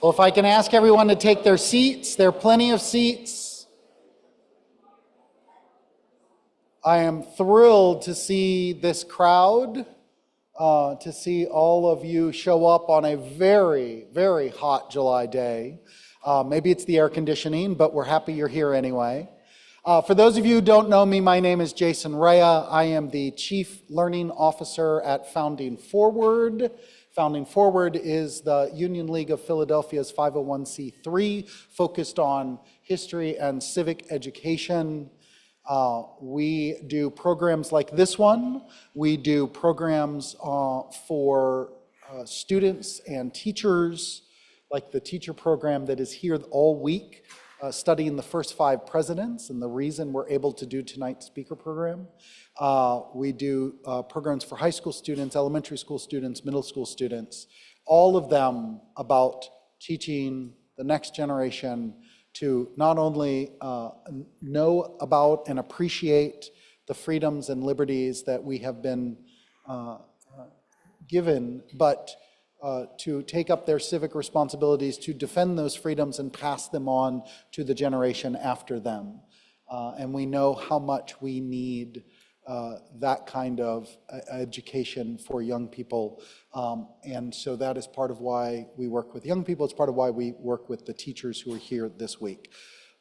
Well, if I can ask everyone to take their seats, there are plenty of seats. I am thrilled to see this crowd, to see all of you show up on a very, very hot July day. Maybe it's the air conditioning, but we're happy you're here anyway. For those of you who don't know me, my name is Jason Rea. I am the Chief Learning Officer at Founding Forward. Founding Forward is the Union League of Philadelphia's 501c3 focused on history and civic education. We do programs like this one. We do programs for students and teachers, like the teacher program that is here all week, studying the first 5 presidents, and the reason we're able to do tonight's speaker program. We do programs for high school students, elementary school students, middle school students, all of them about teaching the next generation to not only know about and appreciate the freedoms and liberties that we have been given, but to take up their civic responsibilities to defend those freedoms and pass them on to the generation after them. And we know how much we need that kind of education for young people. And so that is part of why we work with young people. It's part of why we work with the teachers who are here this week.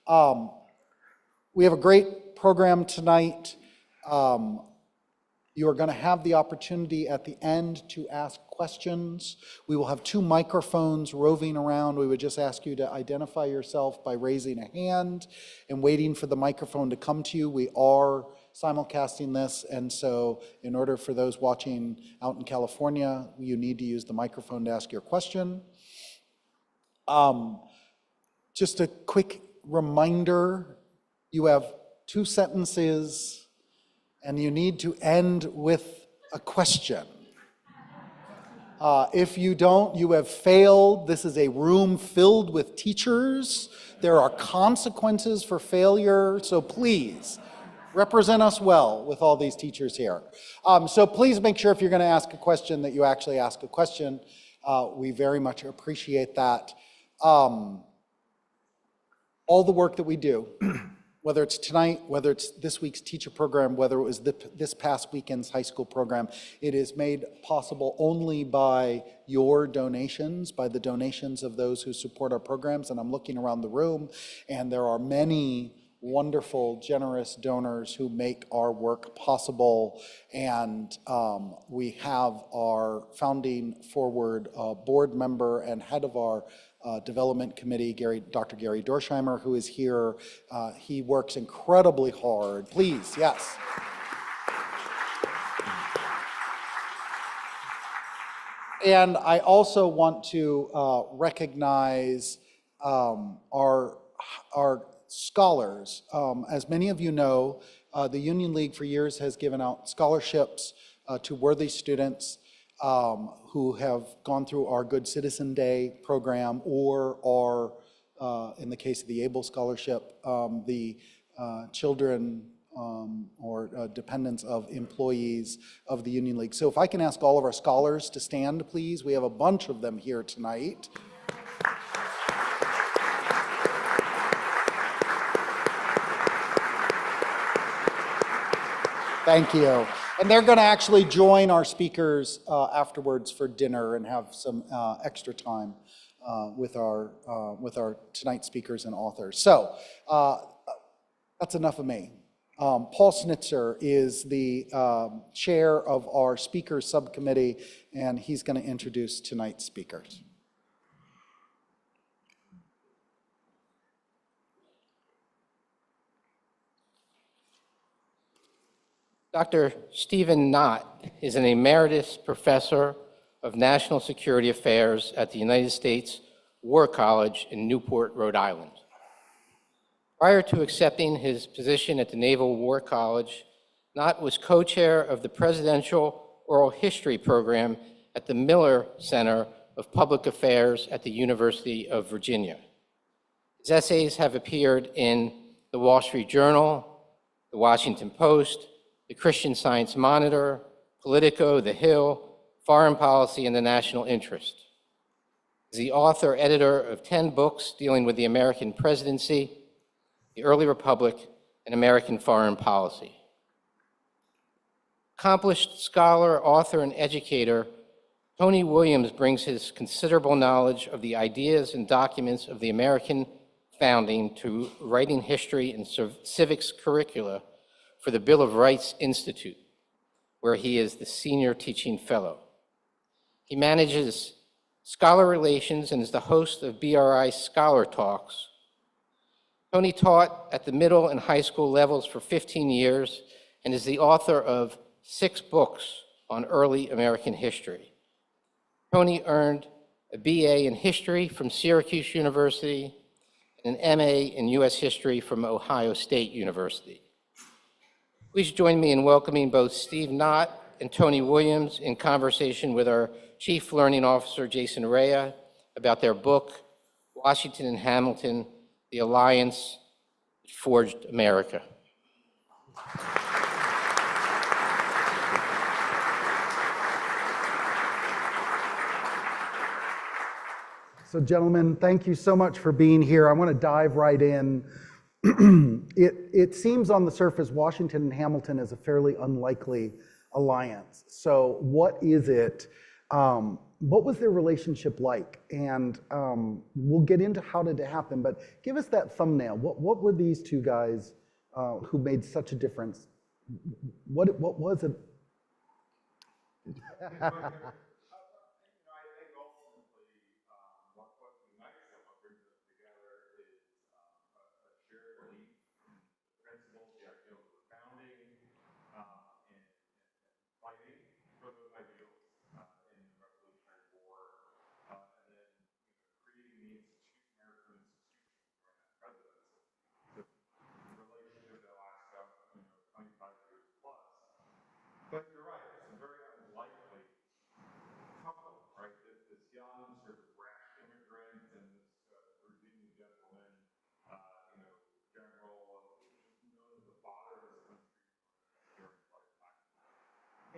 We have a great program tonight. You are going to have the opportunity at the end to ask questions. We will have 2 microphones roving around. We would just ask you to identify yourself by raising a hand and waiting for the microphone to come to you. We are simulcasting this, and so in order for those watching out in California, you need to use the microphone to ask your question. Just a quick reminder, you have 2 sentences, and you need to end with a question. If you don't, you have failed. This is a room filled with teachers. There are consequences for failure, so please, represent us well with all these teachers here. So please make sure if you're going to ask a question that you actually ask a question. We very much appreciate that. All the work that we do, whether it's tonight, whether it's this week's teacher program, whether it was this past weekend's high school program, it is made possible only by your donations, by the donations of those who support our programs. And I'm looking around the room, and there are many wonderful, generous donors who make our work possible. And we have our Founding Forward board member and head of our development committee, Dr. Gary Dorsheimer, who is here. He works incredibly hard. Please, yes. And I also want to recognize our scholars. As many of you know, the Union League for years has given out scholarships to worthy students who have gone through our Good Citizen Day program, or are, in the case of the ABLE Scholarship, the children or dependents of employees of the Union League. So if I can ask all of our scholars to stand, please. We have a bunch of them here tonight. Thank you. And they're going to actually join our speakers afterwards for dinner and have some extra time with our tonight's speakers and authors. So that's enough of me. Paul Snitzer is the chair of our speakers subcommittee, and he's going to introduce tonight's speakers. Dr. Stephen Knott is an emeritus professor of national security affairs at the United States War College in Newport, Rhode Island. Prior to accepting his position at the Naval War College, Knott was co-chair of the Presidential Oral History Program at the Miller Center of Public Affairs at the University of Virginia. His essays have appeared in the Wall Street Journal, the Washington Post, the Christian Science Monitor, Politico, The Hill, Foreign Policy, and the National Interest. He's the author, editor of 10 books dealing with the American presidency, the early republic, and American foreign policy. Accomplished scholar, author, and educator, Tony Williams brings his considerable knowledge of the ideas and documents of the American founding to writing history and civics curricula for the Bill of Rights Institute, where he is the senior teaching fellow. He manages scholar relations and is the host of BRI Scholar Talks. Tony taught at the middle and high school levels for 15 years and is the author of 6 books on early American history. Tony earned a BA in history from Syracuse University and an MA in US history from Ohio State University. Please join me in welcoming both Steve Knott and Tony Williams in conversation with our Chief Learning Officer, Jason Rea, about their book, Washington and Hamilton, The Alliance That Forged America. So gentlemen, thank you so much for being here. I want to dive right in. It seems on the surface Washington and Hamilton is a fairly unlikely alliance. So what is it? What was their relationship like? And we'll get into how did it happen, but give us that thumbnail. What were these two guys who made such a difference? What was it? But you're right, it's a very unlikely couple, right? This young, sort of brash immigrant and this Virginia gentleman, general, known as the father of this country during his lifetime.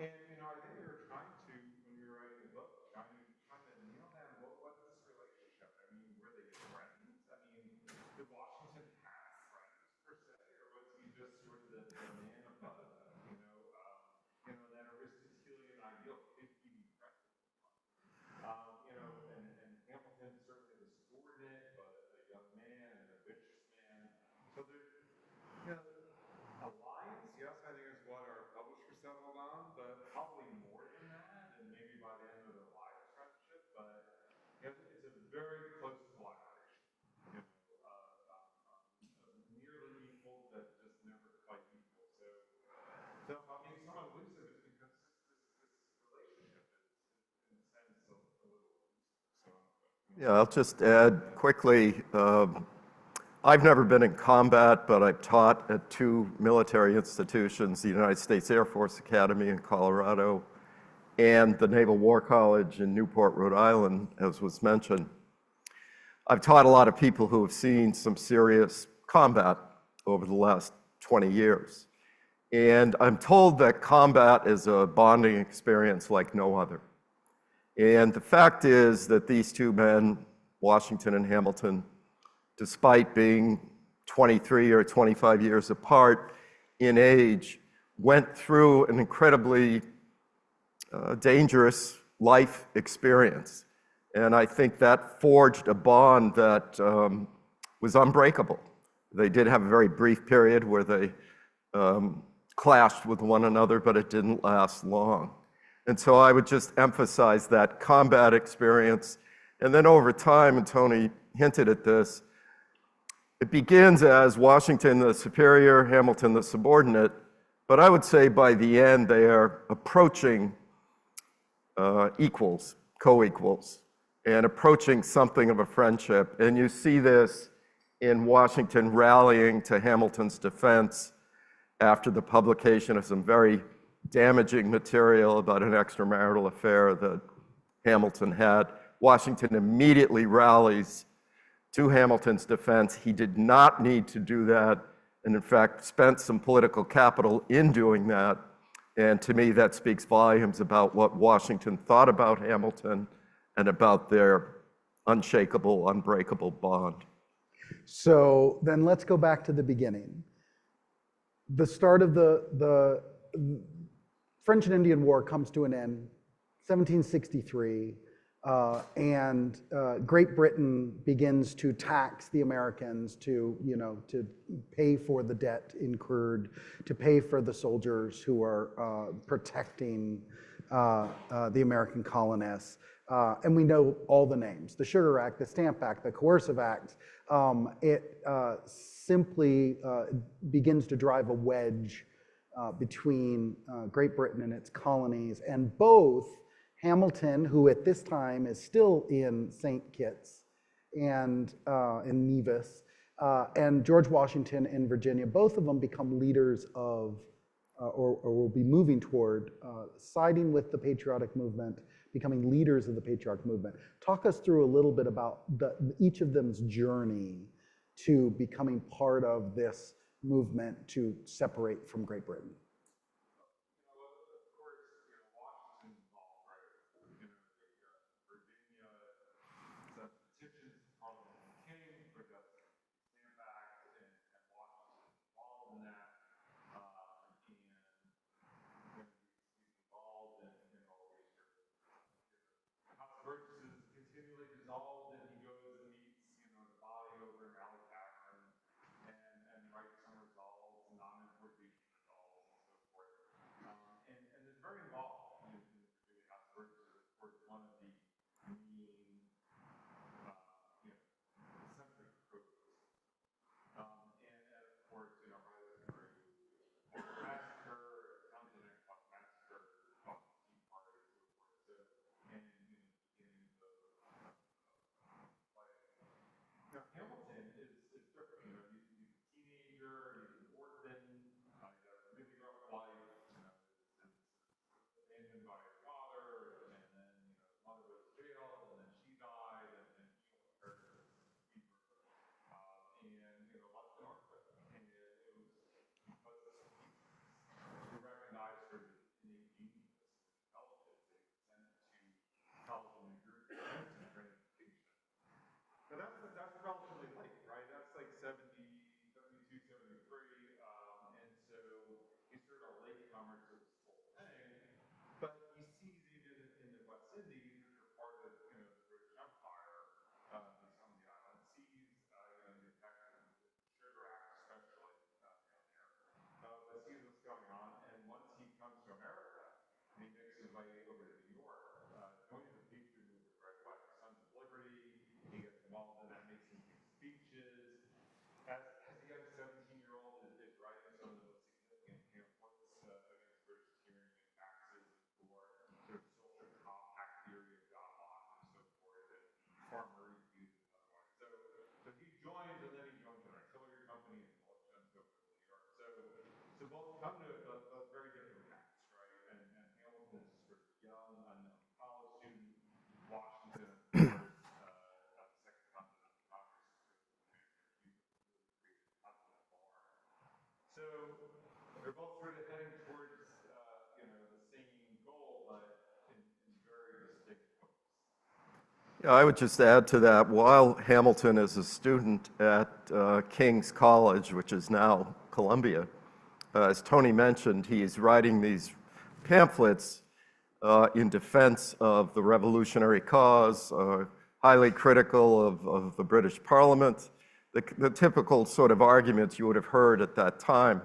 And, I think we were trying to, when we were writing the book, trying to nail down what's this relationship? I mean, were they friends? I mean, did Washington have friends, per se, or was he just sort of the man above them? That Aristotelian ideal, if he be president. And Hamilton certainly was subordinate, but a young man, an ambitious man. So there's, alliance, yes, I think is what our publisher settled on, but probably more than that, and maybe by the end of their life friendship, but it's a very close collaboration. Nearly equal, but just never quite equal. So I mean, some elusive is because this relationship is, in a sense, a little elusive. Yeah, I'll just add quickly, I've never been in combat, but I've taught at 2 military institutions, the United States Air Force Academy in Colorado and the Naval War College in Newport, Rhode Island, as was mentioned. I've taught a lot of people who have seen some serious combat over the last 20 years. And I'm told that combat is a bonding experience like no other. And the fact is that these two men, Washington and Hamilton, despite being 23 or 25 years apart in age, went through an incredibly dangerous life experience. And I think that forged a bond that was unbreakable. They did have a very brief period where they clashed with one another, but it didn't last long. And so I would just emphasize that combat experience. And then over time, and Tony hinted at this, it begins as Washington the superior, Hamilton the subordinate, but I would say by the end they are approaching equals, co-equals, and approaching something of a friendship. And you see this in Washington rallying to Hamilton's defense after the publication of some very damaging material about an extramarital affair that Hamilton had. Washington immediately rallies to Hamilton's defense. He did not need to do that, and in fact spent some political capital in doing that. And to me, that speaks volumes about what Washington thought about Hamilton and about their unshakable, unbreakable bond. So then let's go back to the beginning. The start of the French and Indian War comes to an end, 1763, and Great Britain begins to tax the Americans to pay for the debt incurred, to pay for the soldiers who are protecting the American colonists. And we know all the names: the Sugar Act, the Stamp Act, the Coercive Act. It simply begins to drive a wedge between Great Britain and its colonies, and both Hamilton, who at this time is still in St. Kitts and in Nevis, and George Washington in Virginia, both of them become leaders of, or will be moving toward siding with the patriotic movement, becoming leaders of the patriotic movement. Talk us through a little bit about each of them's journey to becoming part of this movement to separate from Great Britain. Yeah, I would just add to that, while Hamilton is a student at King's College, which is now Columbia, as Tony mentioned, he's writing these pamphlets in defense of the revolutionary cause, highly critical of the British Parliament, the typical sort of arguments you would have heard at that time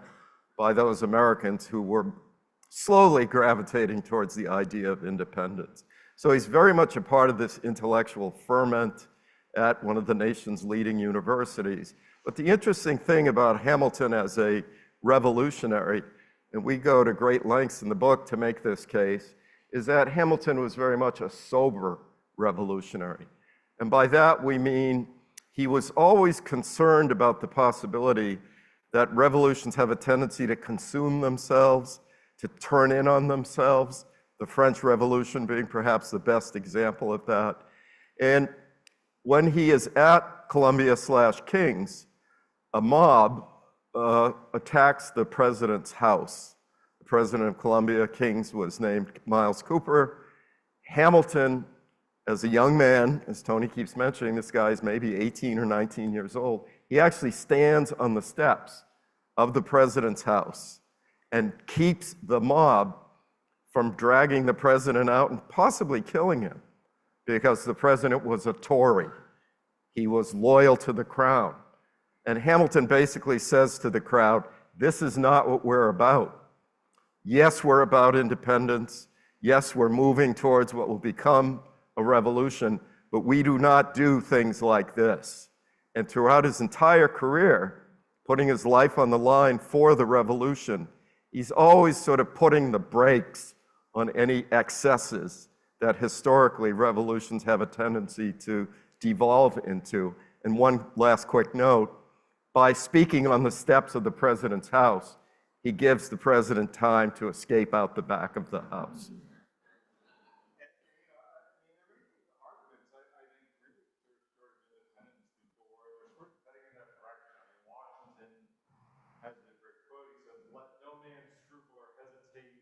by those Americans who were slowly gravitating towards the idea of independence. So he's very much a part of this intellectual ferment at one of the nation's leading universities. But the interesting thing about Hamilton as a revolutionary, and we go to great lengths in the book to make this case, is that Hamilton was very much a sober revolutionary. And by that we mean he was always concerned about the possibility that revolutions have a tendency to consume themselves, to turn in on themselves, the French Revolution being perhaps the best example of that. And when he is at Columbia/King's, a mob attacks the president's house. The president of Columbia, King's, was named Miles Cooper. Hamilton as a young man, as Tony keeps mentioning, this guy is maybe 18 or 19 years old, he actually stands on the steps of the president's house and keeps the mob from dragging the president out and possibly killing him, because the president was a Tory. He was loyal to the crown. And Hamilton basically says to the crowd, this is not what we're about. Yes, we're about independence. Yes, we're moving towards what will become a revolution, but we do not do things like this. And throughout his entire career, putting his life on the line for the revolution, he's always sort of putting the brakes on any excesses that historically revolutions have a tendency to devolve into. And one last quick note, by speaking on the steps of the president's house, he gives the president time to escape out the back of the house. Has a great quote. He says, "Let no man scruple or hesitate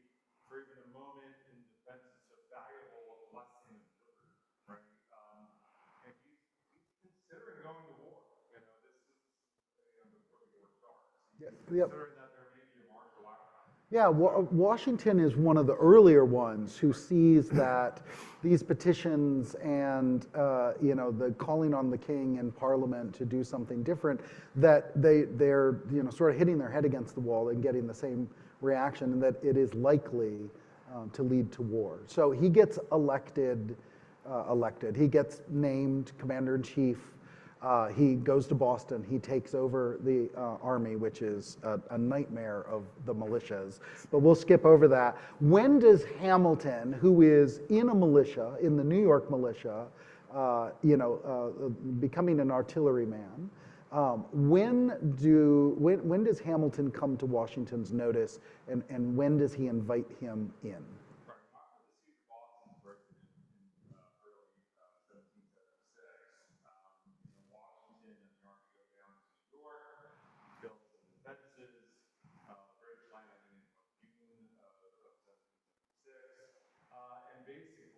for even a moment in defense of so valuable a blessing of liberty." Right? And he's considering going to war. You know, this is before the war starts. He's considering that there may be a martial outcome. Yeah, Washington is one of the earlier ones who sees that these petitions and the calling on the king and Parliament to do something different, that they're sort of hitting their head against the wall and getting the same reaction, and that it is likely to lead to war. So he gets elected. He gets named commander-in-chief. He goes to Boston. He takes over the army, which is a nightmare of the militias. But we'll skip over that. When does Hamilton, who is in a militia, in the New York militia, becoming an artilleryman, when does Hamilton come to Washington's notice, and when does he invite him in? And basically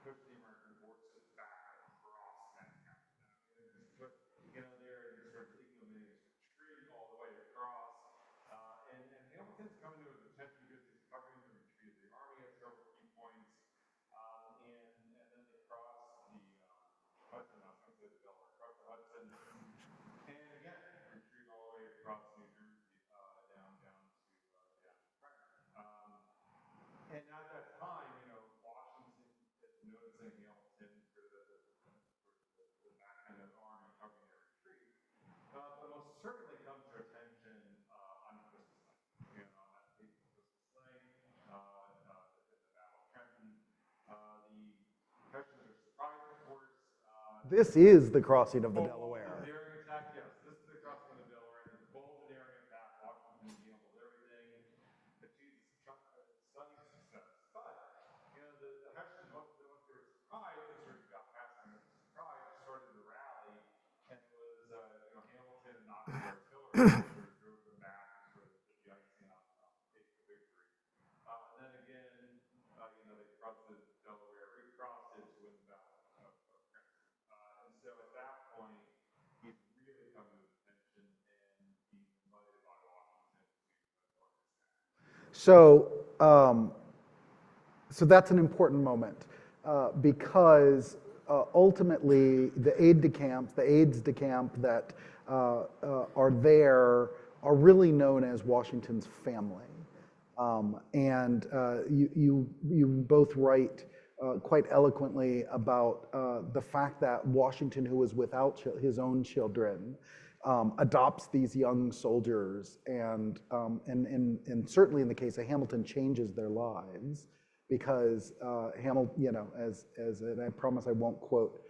push the American forces back across Manhattan. They're sort of ignominious retreat all the way across. And Hamilton's coming to his attention because he's covering the retreat of the army at several key points. And then they cross the Hudson, I was going to say the Delaware, cross the Hudson. And again, retreat all the way across New Jersey, down to Trenton. And at that time, Washington is noticing Hamilton for the back end of the army covering their retreat. But most certainly comes to attention on Christmas night. At the Christmas night, in the Battle of Trenton. The Prussians are surprised, of course. This is the crossing of the Delaware. Daring attack, yes. This is the crossing of the Delaware. It's a bold, daring attack. Washington handled everything. Achieved stunning success. But, the Hessians, once they were surprised, they sort of got past them as a surprise, started to rally, and it was, Hamilton and not the artillery sort of drove them back and sort of put the icing on take the victory. And then again, they crossed the Delaware, recrossed it to win the battle of Trenton. And so at that point, he's really come to his attention, and he's invited by Washington to join his act. So that's an important moment because ultimately the aides de camp that are there are really known as Washington's family. And you both write quite eloquently about the fact that Washington, who was without his own children, adopts these young soldiers, and certainly in the case of Hamilton, changes their lives, because Hamilton, and I promise I won't quote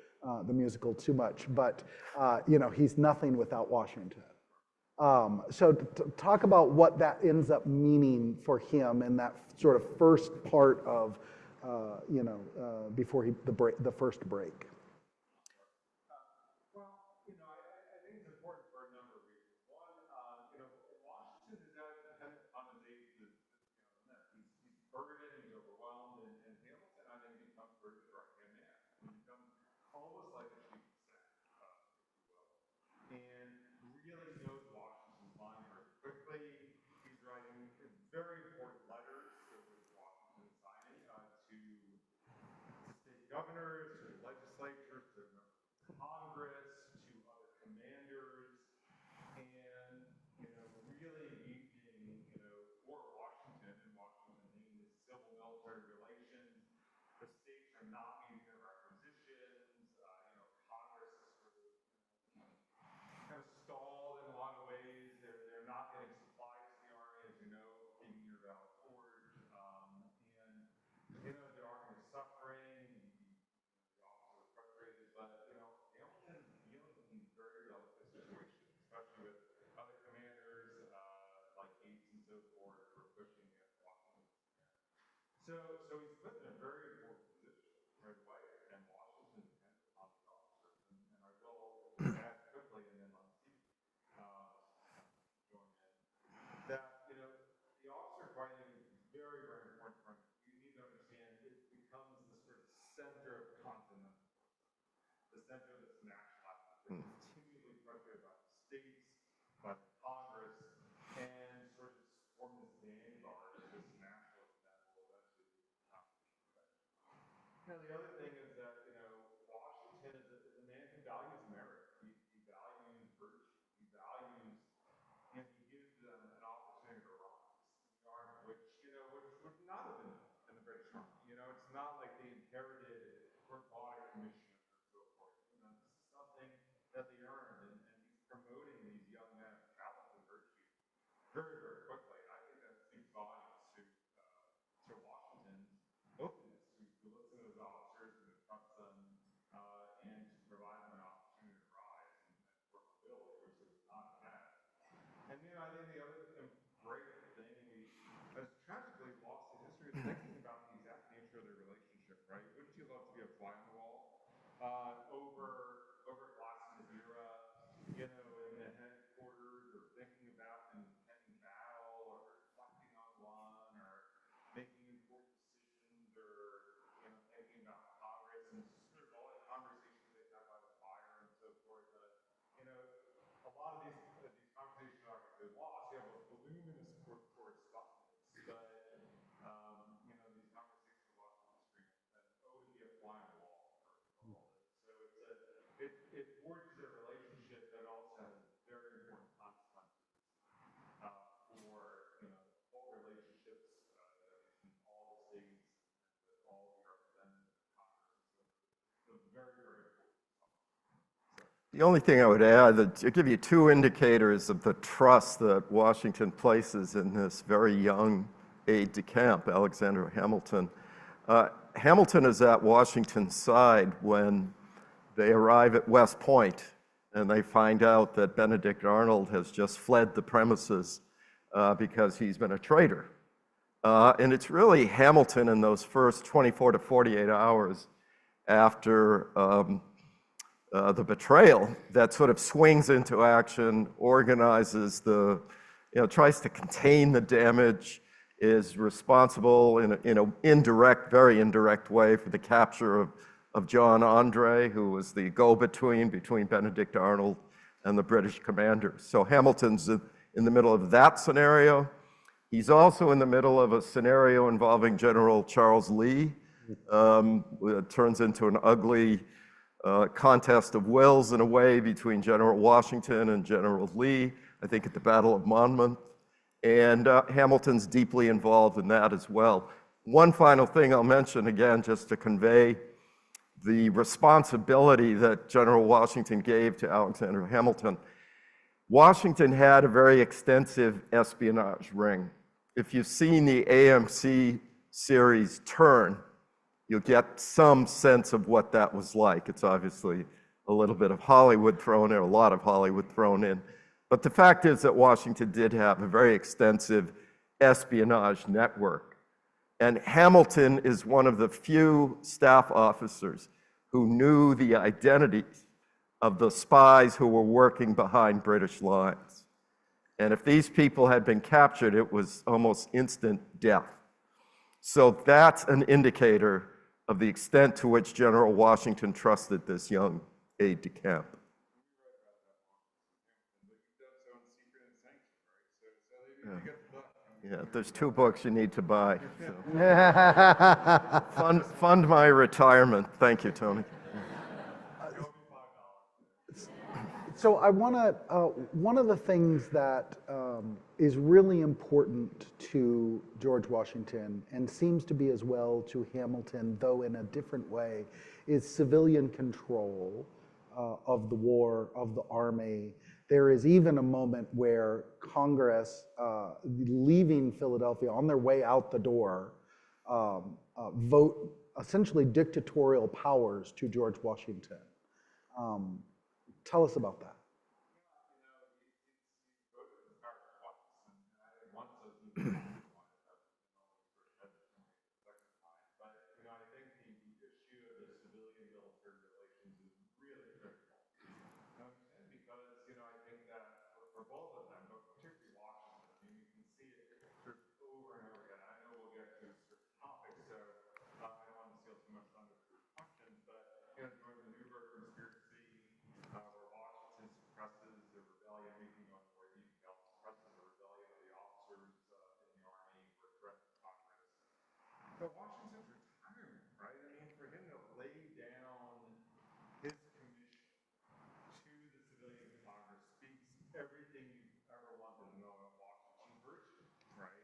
the musical too much, but he's nothing without Washington. So talk about what that ends up meaning for him in that sort of first part of, before the first break. I think it's important for a number of reasons. One, Washington is now dependent on his aides. He's burdened, he's overwhelmed, and Hamilton, I think, becomes sort of the right-hand man. Congress, to other commanders, and, really engaging, for Washington and Washington named as civil military relations. The states are not meeting their requisitions. Congress is sort of kind of stalled in a lot of ways. They're not getting supplies to the Army, as you know, being near Valley Forge. And, the Army is suffering. The officers are frustrated, but, Hamilton is dealing with these very delicate situations, especially with other commanders like Gates and so forth who are pushing against Washington. So he's put in a very important position right away, and Washington depends on the officers. And I will add quickly, and then let Steve join in, that, the officer fighting is very, very important for him. You need to understand it becomes the sort of center of continental, the center of this national effort. They're continually pressured by the states, by the Congress, and sort of form this vanguard of this nationalism that will eventually accomplish. The other thing is that, Washington is a man who values merit. He values virtue. He values, and he gives them an opportunity to rise in the Army, which would not have been in the British Army. It's not like they inherited or bought a commission or so forth. This is something that they earned, and he's promoting these young men of talent and virtue very, very quickly. And I think that speaks volumes to Washington's openness to listen to those officers and to trust them, and to provide them an opportunity to rise and for mobility, which is not bad. And I think the other great thing we has tragically lost in history is thinking about the exact nature of their relationship, right? Wouldn't you love to be a fly on the wall over Glassman's era, in the headquarters, or thinking about an impending battle, or reflecting on one, or making important decisions, or thinking about Congress and sort of all the conversations they have by the fire and so forth. A lot of these conversations are lost. You have a voluminous correspondence, but these conversations are lost on the screen. And to be a fly on the wall for all of it. So it forges a relationship that also has very important consequences for all relationships in all the states and with all the representatives of Congress. So very, very important. The only thing I would add, to give you two indicators of the trust that Washington places in this very young aide-de-camp, Alexander Hamilton. Hamilton is at Washington's side when they arrive at West Point and they find out that Benedict Arnold has just fled the premises because he's been a traitor. And it's really Hamilton in those first 24 to 48 hours after the betrayal that sort of swings into action, organizes tries to contain the damage, is responsible in an indirect, very indirect way for the capture of John Andre, who was the go-between between Benedict Arnold and the British commanders. So Hamilton's in the middle of that scenario. He's also in the middle of a scenario involving General Charles Lee. It turns into an ugly contest of wills in a way between General Washington and General Lee, I think at the Battle of Monmouth. And Hamilton's deeply involved in that as well. One final thing I'll mention again, just to convey the responsibility that General Washington gave to Alexander Hamilton. Washington had a very extensive espionage ring. If you've seen the AMC series Turn, you'll get some sense of what that was like. It's obviously a little bit of Hollywood thrown in, a lot of Hollywood thrown in. But the fact is that Washington did have a very extensive espionage network. And Hamilton is one of the few staff officers who knew the identities of the spies who were working behind British lines. And if these people had been captured, it was almost instant death. So that's an indicator of the extent to which General Washington trusted this young aide-de-camp. Yeah, there's 2 books you need to buy. So. Fund my retirement. Thank you, Tony. So I want to, one of the things that is really important to George Washington and seems to be as well to Hamilton, though in a different way, is civilian control of the war, of the army. There is even a moment where Congress, leaving Philadelphia on their way out the door, vote essentially dictatorial powers to George Washington. Tell us about that. But Washington's retirement, right? I mean, for him to lay down his commission to the civilian Congress speaks everything you've ever wanted to know about Washington's virtue, right?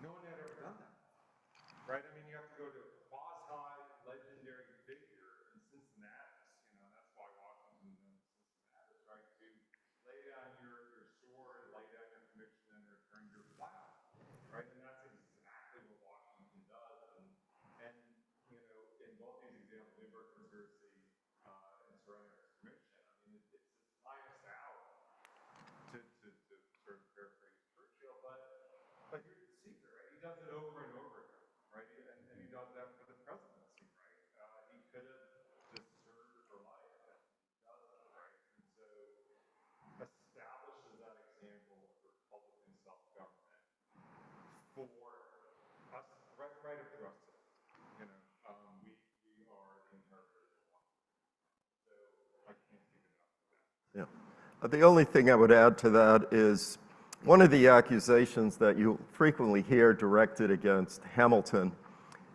No one had ever done that, right? I mean, you have to go to a quasi-legendary figure in Cincinnati, that's why Washington's in Cincinnati, right? To lay down your sword, lay down your commission, and return your flag, right? And that's exactly what Washington does. And in both these examples, Newburgh conspiracy and surrender his commission, I mean, it's his highest hour to sort of paraphrase Churchill, but here's the secret, right? He does it over and over again, right? And he does that for the presidency, right? He could have just served for life, and he doesn't, right? And so establishes that example of Republican self-government for us, right up to us today. We are the interpreters of one. So I can't give it up for that. Yeah. The only thing I would add to that is one of the accusations that you frequently hear directed against Hamilton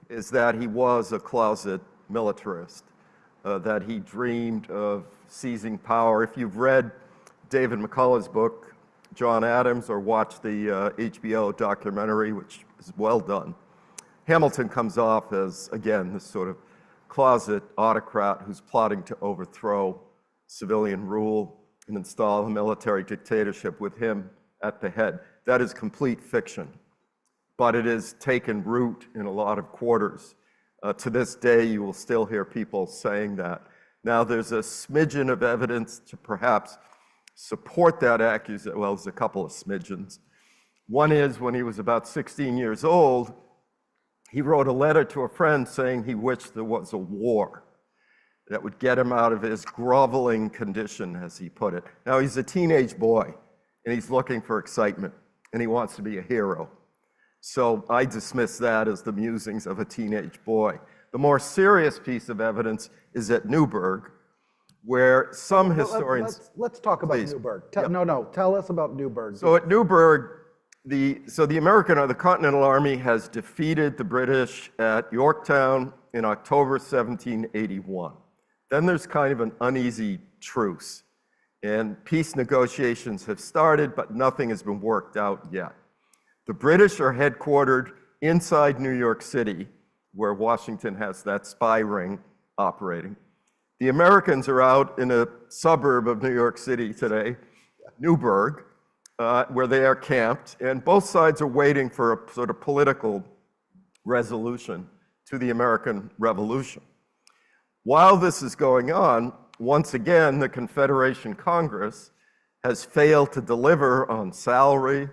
is that he was a closet militarist, that he dreamed of seizing power. If you've read David McCullough's book, John Adams, or watched the HBO documentary, which is well done, Hamilton comes off as, again, this sort of closet autocrat who's plotting to overthrow civilian rule and install a military dictatorship with him at the head. That is complete fiction, but it has taken root in a lot of quarters. To this day, you will still hear people saying that. Now, there's a smidgen of evidence to perhaps support that accusation. Well, there's a couple of smidgens. One is when he was about 16 years old, he wrote a letter to a friend saying he wished there was a war that would get him out of his groveling condition, as he put it. Now, he's a teenage boy, and he's looking for excitement, and he wants to be a hero. So I dismiss that as the musings of a teenage boy. The more serious piece of evidence is at Newburgh, where some historians... Let's talk about Newburgh. Tell us about Newburgh. So at Newburgh, the American or the Continental Army has defeated the British at Yorktown in October 1781. Then there's kind of an uneasy truce, and peace negotiations have started, but nothing has been worked out yet. The British are headquartered inside New York City, where Washington has that spy ring operating. The Americans are out in a suburb of New York City today, Newburgh, where they are camped, and both sides are waiting for a sort of political resolution to the American Revolution. While this is going on, once again, the Confederation Congress has failed to deliver on salary,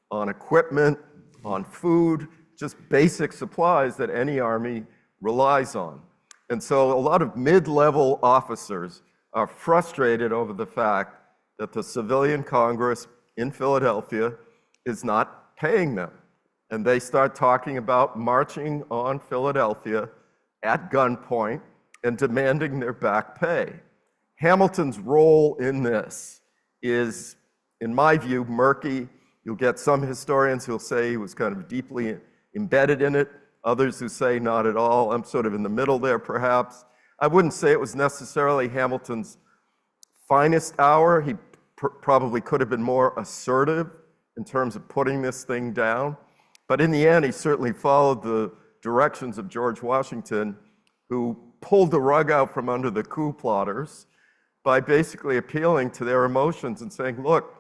on equipment, on food, just basic supplies that any army relies on. And so a lot of mid-level officers are frustrated over the fact that the civilian Congress in Philadelphia is not paying them. And they start talking about marching on Philadelphia at gunpoint and demanding their back pay. Hamilton's role in this is, in my view, murky. You'll get some historians who'll say he was kind of deeply embedded in it, others who say not at all. I'm sort of in the middle there, perhaps. I wouldn't say it was necessarily Hamilton's finest hour. He probably could have been more assertive in terms of putting this thing down. But in the end, he certainly followed the directions of George Washington, who pulled the rug out from under the coup plotters by basically appealing to their emotions and saying, look,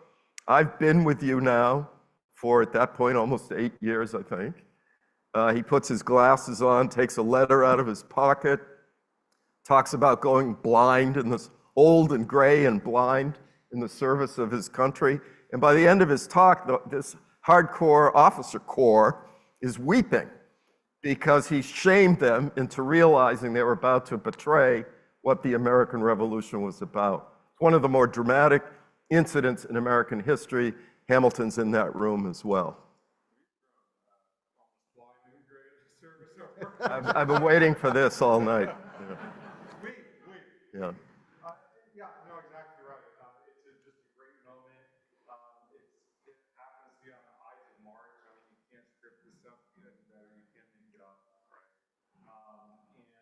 I've been with you now for, at that point, almost 8 years, I think. He puts his glasses on, takes a letter out of his pocket, talks about going blind in this old and gray and blind in the service of his country. And by the end of his talk, this hardcore officer corps is weeping because he shamed them into realizing they were about to betray what the American Revolution was about. It's one of the more dramatic incidents in American history. Hamilton's in that room as well. I've been waiting for this all night. Yeah. Yeah. Yeah, no, exactly right. It's just a great moment. It happens to be on the Ides of March. I mean, you can't script this up any better. You can't make it up, right?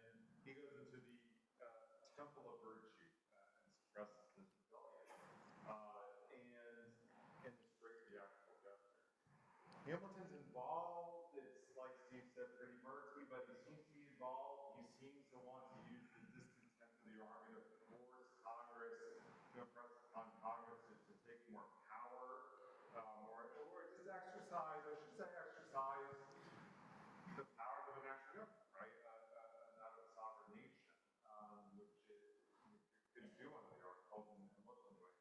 And he goes into the temple of virtue and suppresses his rebellion. And it's great theatrical gesture. Hamilton's involved. It's like Steve said, pretty murky, but he seems to be involved. He seems to want to use the discontent of the army to force Congress to impress upon Congress to take more power, or just exercise. I should say exercise the powers of a national government, right? Not a sovereign nation, which it couldn't do under the articles and Muslim way.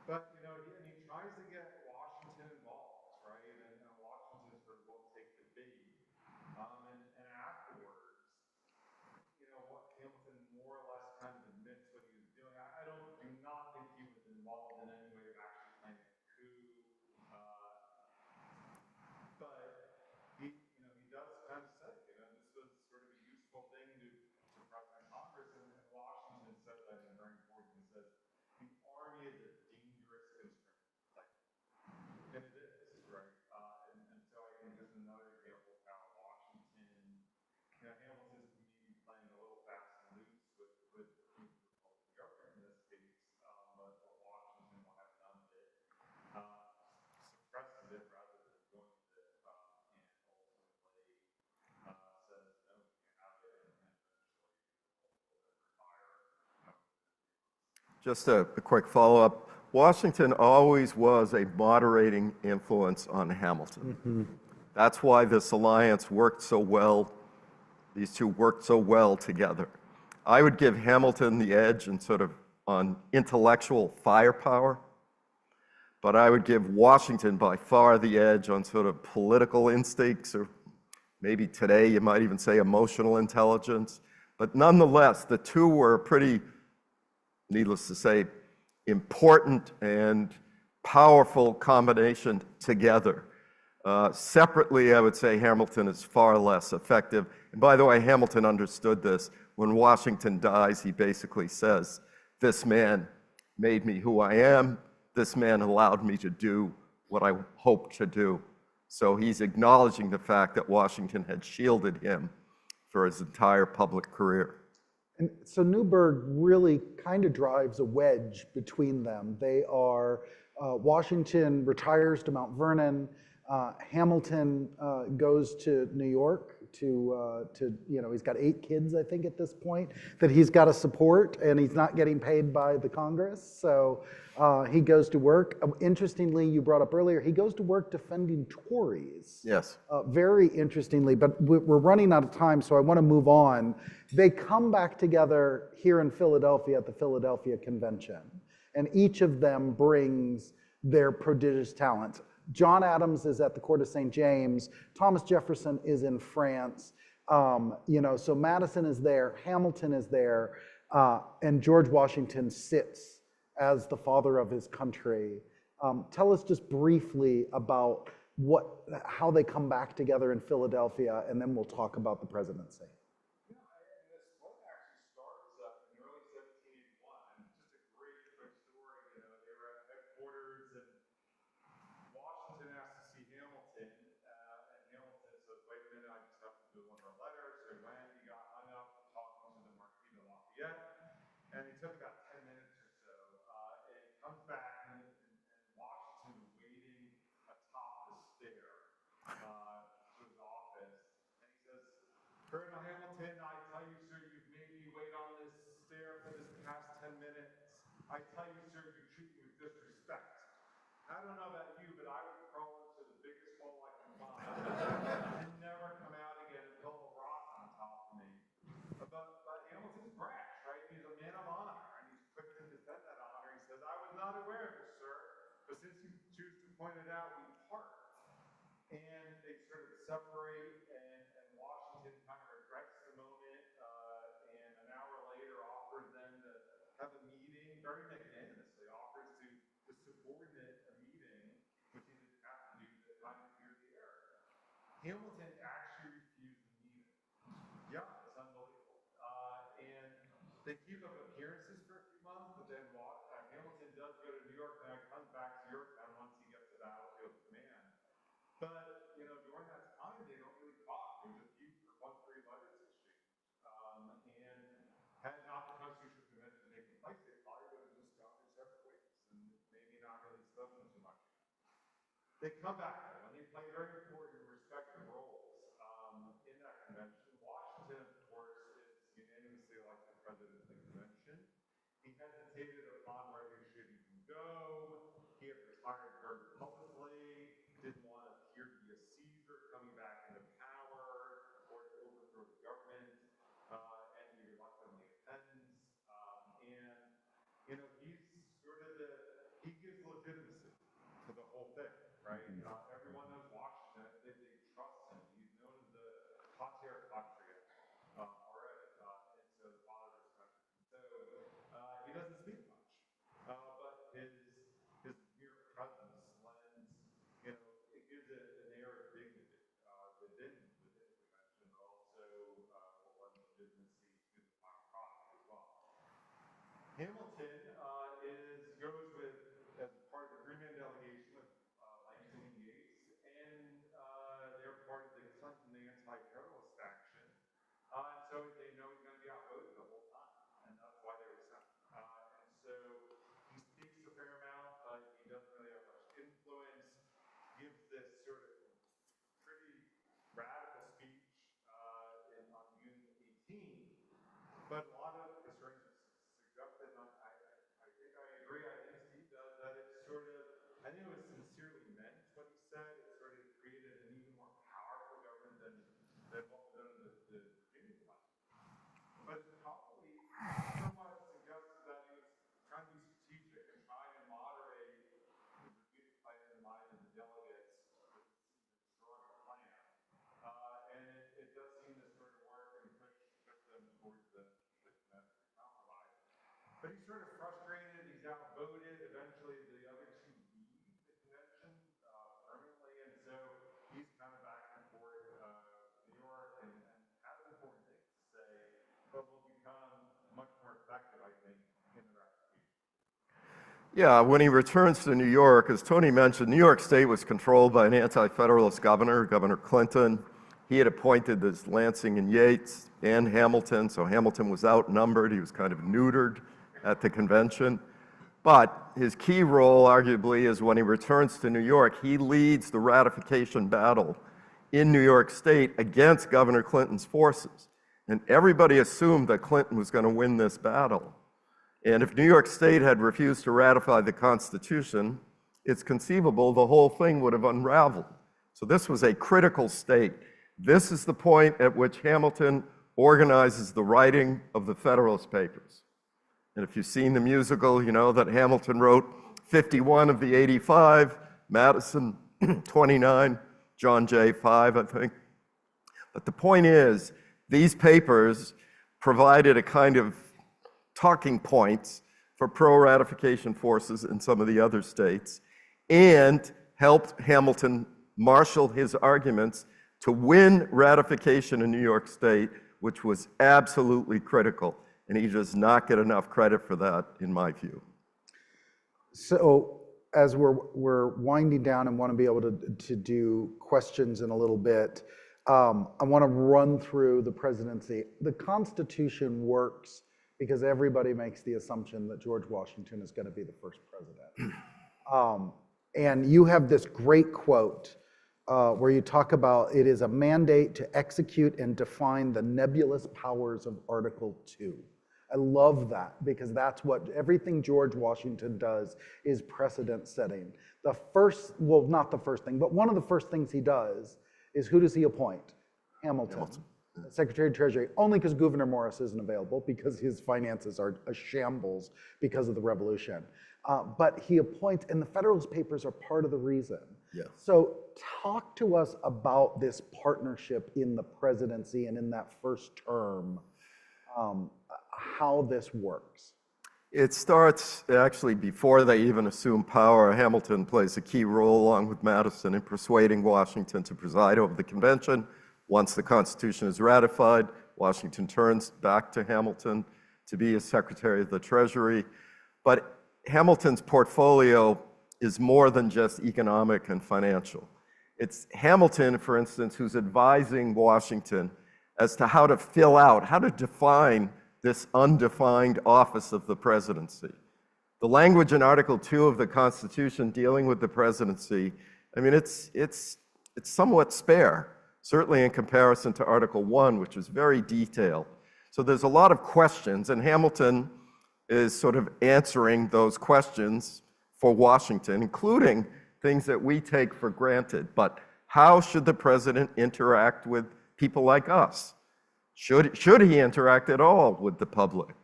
But and he tries to get Washington involved, right? And Washington sort of won't take the bait. And afterwards, what Hamilton more or less kind of admits what he was doing. I do not think he was involved in any way of actually planning a coup. But he does kind of say, this was sort of a useful thing to suppress the Congress. And Washington says that in very important. He says, the army is a dangerous instrument. And it is, right? And so I think there's another example of how Washington, Hamilton's maybe playing a little fast and loose with the government in this case, but Washington will have none of it, suppresses it rather than going with it, and ultimately says, no, you can have it, and eventually retire. Just a quick follow-up. Washington always was a moderating influence on Hamilton. Mm-hmm. That's why this alliance worked so well. These two worked so well together. I would give Hamilton the edge in sort of on intellectual firepower, but I would give Washington by far the edge on sort of political instincts, or maybe today you might even say emotional intelligence. But nonetheless, the two were pretty, needless to say, important and powerful combination together. Separately, I would say Hamilton is far less effective. And by the way, Hamilton understood this. When Washington dies, he basically says, this man made me who I am. This man allowed me to do what I hoped to do. So he's acknowledging the fact that Washington had shielded him for his entire public career. And so Newburgh really kind of drives a wedge between them. They are, Washington retires to Mount Vernon. Hamilton goes to New York to he's got 8 kids, I think, at this point, that he's got to support, and he's not getting paid by the Congress. So he goes to work. Interestingly, you brought up earlier, he goes to work defending Tories. Yes. Very interestingly, but we're running out of time, so I want to move on. They come back together here in Philadelphia at the Philadelphia Convention, and each of them brings their prodigious talents. John Adams is at the court of St. James. Thomas Jefferson is in France. So Madison is there, Hamilton is there, and George Washington sits as the father of his country. Tell us just briefly about how they come back together in Philadelphia, and then we'll talk about the presidency. And he took about 10 minutes or so I tell you, sir, you treat me with disrespect. I don't know about you, but I would crawl into the biggest hole I can find and never come out again and pull a rock on top of me. But Hamilton's brash, right? He's a man of honor, and he's quick to defend that honor. He says, I was not aware of this, sir, but since you choose to point it out, we part. And they sort of separate, and Washington kind of regrets the moment, and an hour later offers them to have a meeting, very magnanimously offers to subordinate a meeting, which he didn't have to do to kind of clear the air. Hamilton actually refused the meeting. Yeah, it's unbelievable. And they keep up appearances for a few months, but then Hamilton does go to New York, and comes back to Yorktown once he gets to the battlefield of command. But, you know, during that time, they don't really talk. There's a few perfunctory letters exchanged. And had not the Constitutional Convention taken place, they probably would have just gone their separate ways and maybe not really spoken too much. They come back, though, and they play very important respective roles in that convention. Washington, of course, is unanimously elected president of the convention. He hesitated upon whether he should even go. He had retired very publicly, didn't want to appear to be a Caesar coming back into power or to overthrow the government, and he reluctantly attends. And, you know, he's sort of he gives legitimacy to the whole thing, right? Everyone knows Washington. They trust him. He's known as the pater patriot already, and so the father of this country. So he doesn't speak much, but his mere presence lends, you know, it gives it an air of dignity within the convention, but also will lend legitimacy to the final product as well. Hamilton goes with as part of the three-man delegation with Langston and Yates, and they're part of the Clinton anti-federalist faction. And so they know he's going to be outvoted the whole time, and that's why they were sent. And so he speaks a fair amount. He doesn't really have much influence. Gives this sort of pretty radical speech on June 18th, but a lot of historians suggested, and I think I agree. I think Steve does that. It's sort of, I think it was sincerely meant what he said. It sort of created an even more powerful government than what was done in the Virginia plan. But probably somewhat suggested that he was trying to be strategic and trying to moderate the Virginia plan in the mind of the delegates with a stronger plan. And it does seem to sort of work and push them towards the compromise. But he's sort of frustrated. He's outvoted. Eventually, the other two leave the convention permanently, and so he's kind of back and forth New York and has important things to say, but will become much more effective, I think, in the ratification. Yeah, when he returns to New York, as Tony mentioned, New York State was controlled by an anti-federalist governor, Governor Clinton. He had appointed this Lansing and Yates and Hamilton, so Hamilton was outnumbered. He was kind of neutered at the convention. But his key role, arguably, is when he returns to New York, he leads the ratification battle in New York State against Governor Clinton's forces. And everybody assumed that Clinton was going to win this battle. And if New York State had refused to ratify the Constitution, it's conceivable the whole thing would have unraveled. So this was a critical state. This is the point at which Hamilton organizes the writing of the Federalist Papers. And if you've seen the musical, you know that Hamilton wrote 51 of the 85, Madison 29, John Jay 5, I think. But the point is, these papers provided a kind of talking points for pro-ratification forces in some of the other states and helped Hamilton marshal his arguments to win ratification in New York State, which was absolutely critical. And he does not get enough credit for that, in my view. So as we're winding down and want to be able to do questions in a little bit, I want to run through the presidency. The Constitution works because everybody makes the assumption that George Washington is going to be the first president. And you have this great quote where you talk about it is a mandate to execute and define the nebulous powers of Article 2. I love that because that's what everything George Washington does is precedent setting. The first, well, not the first thing, but one of the first things he does is who does he appoint? Hamilton. Secretary of Treasury, only because Gouverneur Morris isn't available because his finances are a shambles because of the Revolution. But he appoints, and the Federalist Papers are part of the reason. Yes. So talk to us about this partnership in the presidency and in that first term, how this works. It starts actually before they even assume power. Hamilton plays a key role along with Madison in persuading Washington to preside over the convention. Once the Constitution is ratified, Washington turns back to Hamilton to be as Secretary of the Treasury. But Hamilton's portfolio is more than just economic and financial. It's Hamilton, for instance, who's advising Washington as to how to fill out, how to define this undefined office of the presidency. The language in Article 2 of the Constitution dealing with the presidency, I mean, it's somewhat spare, certainly in comparison to Article 1, which is very detailed. So there's a lot of questions, and Hamilton is sort of answering those questions for Washington, including things that we take for granted. But how should the president interact with people like us? Should he interact at all with the public?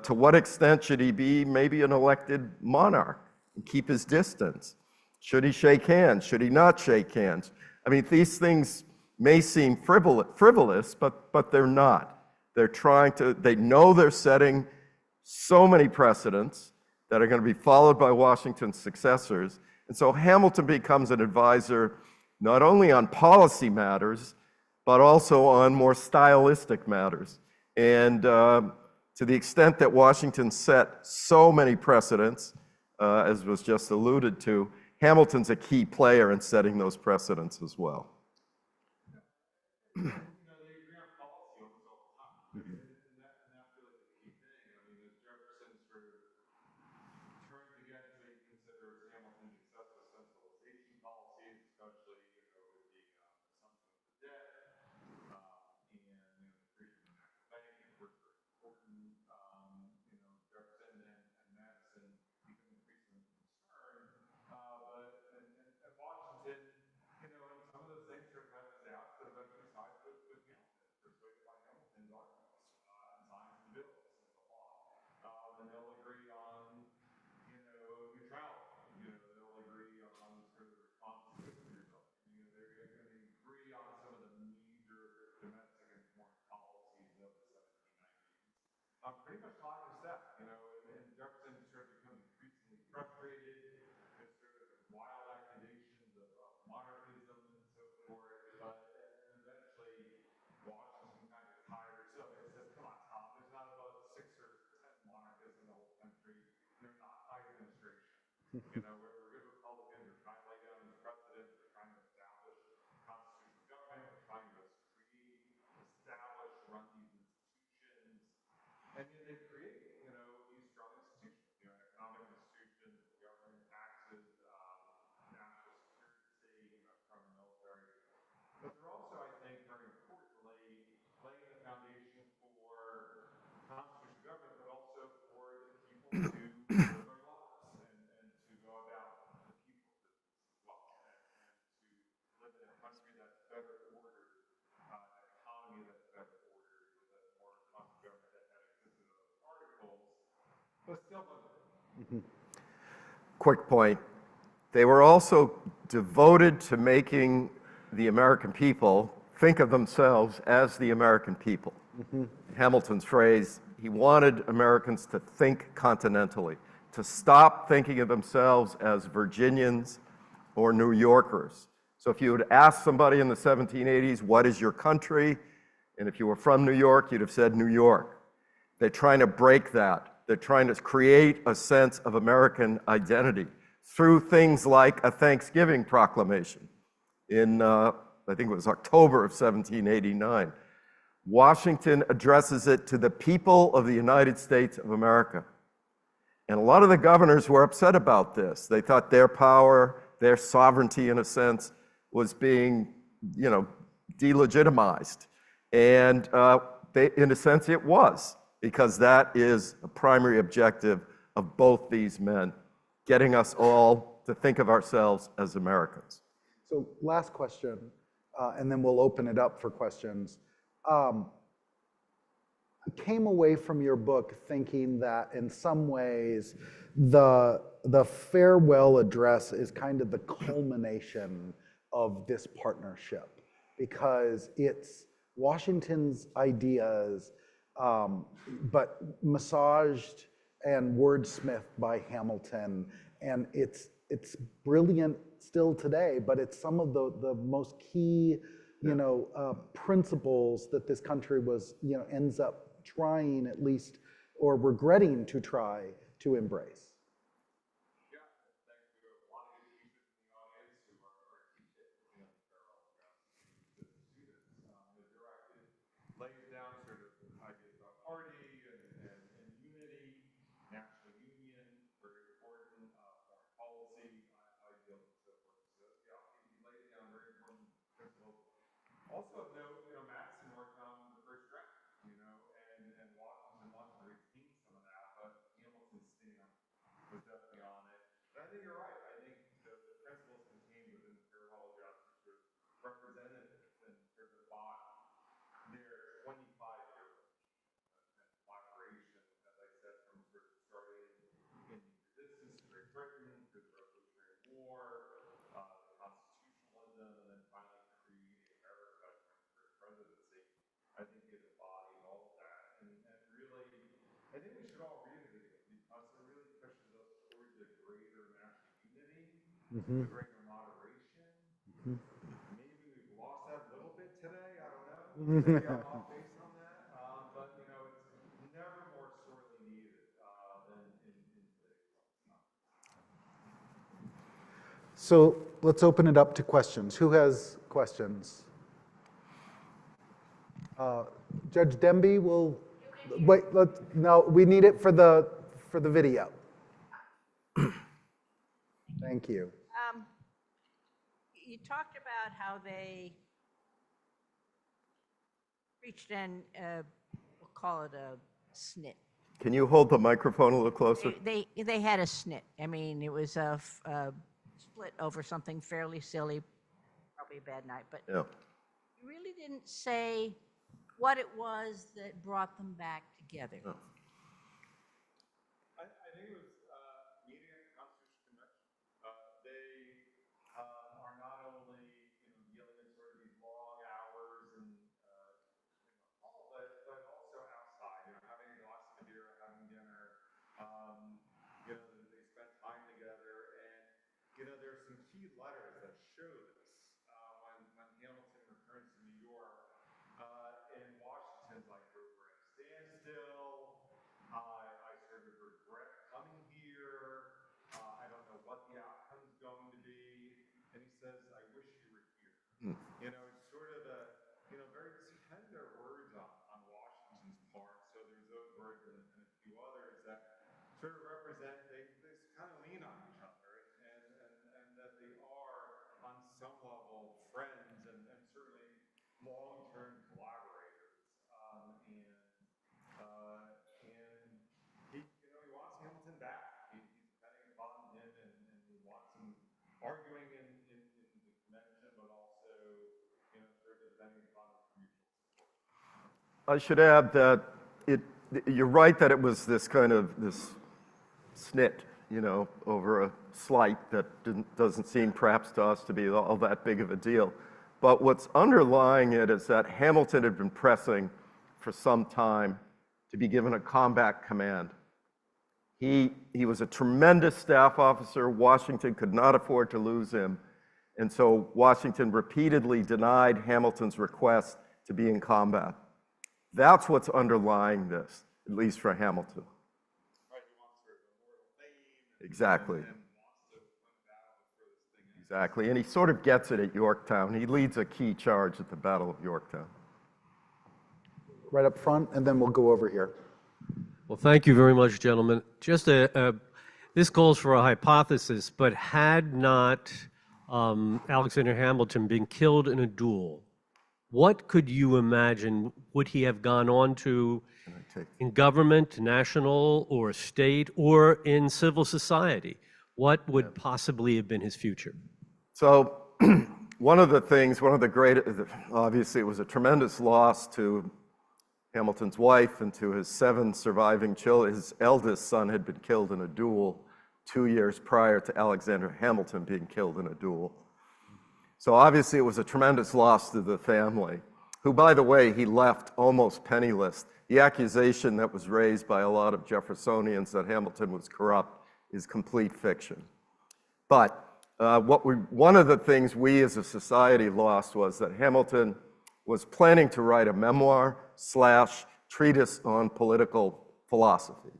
To what extent should he be maybe an elected monarch and keep his distance? Should he shake hands? Should he not shake hands? I mean, these things may seem frivolous, but they're not. They know they're setting so many precedents that are going to be followed by Washington's successors. And so Hamilton becomes an advisor not only on policy matters, but also on more stylistic matters. And to the extent that Washington set so many precedents, as was just alluded to, Hamilton's a key player in setting those precedents as well. They agree on policy almost all the time. And that feels like the key thing. I mean, as Jefferson sort of turns again to what he considers Hamilton's excessive centralization policies, especially, with the assumption of the debt, and, the creation of the national bank, of course, very important. Jefferson and Madison become increasingly concerned. And Washington, and some of those things sort of have this out, but eventually sides with Hamilton, persuaded by Hamilton's arguments, and signs the bills and the law. And they'll agree on, neutrality. They'll agree on sort of the response to Israel. They're going to agree on some of the major domestic and foreign policies of the 1790s. Pretty much lockstep, and Jefferson sort of becomes increasingly frustrated with sort of wild accusations of monarchism and so forth, but eventually Washington kind of tired. So it says, come on, Tom, there's not about 6 or 10 monarchists in the whole country. They're not my administration. We're good Republicans. We're trying to lay down these precedents. We're trying to establish constitutional government. We're trying to create, establish, run these institutions. And they create, these strong institutions, economic institutions, government, taxes, national security, from the military. But they're also, I think, very importantly, laying the foundation for constitutional government, but also for the people to live their lives and to go about the people's business as well, and to live in a country that's better ordered, an economy that's better ordered, with a more constitutional government that had existed in other articles, but still limited. Quick point. They were also devoted to making the American people think of themselves as the American people. Hamilton's phrase, he wanted Americans to think continentally, to stop thinking of themselves as Virginians or New Yorkers. So if you would ask somebody in the 1780s, what is your country? And if you were from New York, you'd have said New York. They're trying to break that. They're trying to create a sense of American identity through things like a Thanksgiving proclamation in, I think it was October of 1789. Washington addresses it to the people of the United States of America. And a lot of the governors were upset about this. They thought their power, their sovereignty in a sense, was being, delegitimized. And in a sense, it was. because that is a primary objective of both these men, getting us all to think of ourselves as Americans. So last question, and then we'll open it up for questions. I came away from your book thinking that in some ways the farewell address is kind of the culmination of this partnership, because it's Washington's ideas, but massaged and wordsmithed by Hamilton, and it's brilliant still today, but it's some of the most key, principles that this country was, ends up trying at least, or regretting to try to embrace. Yeah, thank you. A lot of good teachers in the audience who are teaching parallel to students. It lays down sort of ideas about party and unity, national union, very important, foreign policy, ideals, and so forth. So yeah, he laid down very important principles. Also of note, Madison worked on the first draft, and Washington retained some of that, but Hamilton's stamp was definitely on it. And I think you're right. I think the principles contained within the farewell address are representative and sort of embody their 25-year and collaboration, as I said, from sort of starting in the resistance to Great Britain, through the Revolutionary War, the constitutionalism, and then finally creating America during the presidency. I think it embodied all of that. And really, I think we should all revisit it because it really pushes us towards a greater national unity, a greater moderation. Maybe we've lost that a little bit today. I don't know. Maybe I'm off base on that. But it's never more sorely needed than in today's time. So let's open it up to questions. Who has questions? Judge Demby will wait. No, we need it for the video. Thank you. You talked about how they reached in, we'll call it a snit. Can you hold the microphone a little closer? They had a snit. I mean, it was a split over something fairly silly, probably a bad night, but Yeah. you really didn't say what it was that brought them back together. Oh. I think it was meeting at the Constitutional Convention. They are not only dealing in sort of these long hours and all, but also outside. Having a glass of beer, having dinner. They spend time together, and there's some key letters that show this. When Hamilton returns to New York, and Washington's like, we're at a standstill. I sort of regret coming here. I don't know what the outcome's going to be. And he says, I wish you were here. It's sort of very tender words on Washington's part. So there's those words and a few others that sort of represent, they kind of lean on each other, and that they are, on some level, friends and certainly long-term collaborators. And he wants Hamilton back. He's depending upon him, and he wants him arguing in the convention, but also, sort of depending upon mutual support. I should add that you're right that it was this kind of this snit, over a slight that doesn't seem perhaps to us to be all that big of a deal. But what's underlying it is that Hamilton had been pressing for some time to be given a combat command. He was a tremendous staff officer. Washington could not afford to lose him. And so Washington repeatedly denied Hamilton's request to be in combat. That's what's underlying this, at least for Hamilton. Right, he wants sort of immortal fame. Exactly. And wants to win the battle before this thing ends. Exactly. And he sort of gets it at Yorktown. He leads a key charge at the Battle of Yorktown. Right up front, and then we'll go over here. Well, thank you very much, gentlemen. Just this calls for a hypothesis, but had not Alexander Hamilton been killed in a duel, what could you imagine? Would he have gone on to in government, national or state, or in civil society? What would possibly have been his future? So one of the great, obviously it was a tremendous loss to Hamilton's wife and to his 7 surviving children. His eldest son had been killed in a duel 2 years prior to Alexander Hamilton being killed in a duel. So obviously it was a tremendous loss to the family, who, by the way, he left almost penniless. The accusation that was raised by a lot of Jeffersonians that Hamilton was corrupt is complete fiction. But one of the things we as a society lost was that Hamilton was planning to write a memoir/treatise on political philosophy.